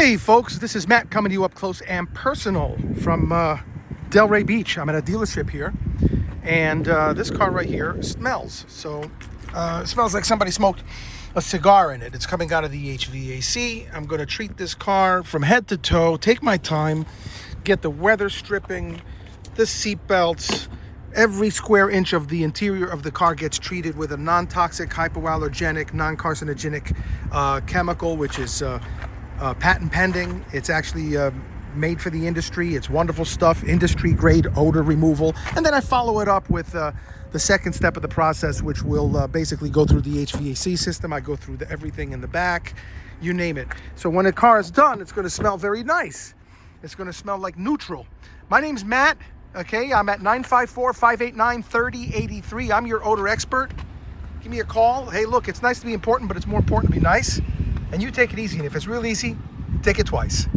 Hey folks, this is Matt coming to you up close and personal from Delray Beach. I'm at a dealership here, and this car right here smells. It smells like somebody smoked a cigar in it. It's coming out of the HVAC. I'm going to treat this car from head to toe, take my time, get the weather stripping, the seat belts. Every square inch of the interior of the car gets treated with a non-toxic, hypoallergenic, non-carcinogenic chemical, which is patent pending. It's actually made for the industry. It's wonderful stuff, industry grade odor removal. And then I follow it up with the second step of the process, which will basically go through the HVAC system. I go through everything in the back, you name it. So when a car is done, it's going to smell very nice. It's going to smell like neutral. My name's Matt. Okay, I'm at 954-589-3083. I'm your odor expert. Give me a call. Hey, look, it's nice to be important, but it's more important to be nice. And you take it easy. And if it's real easy, take it twice.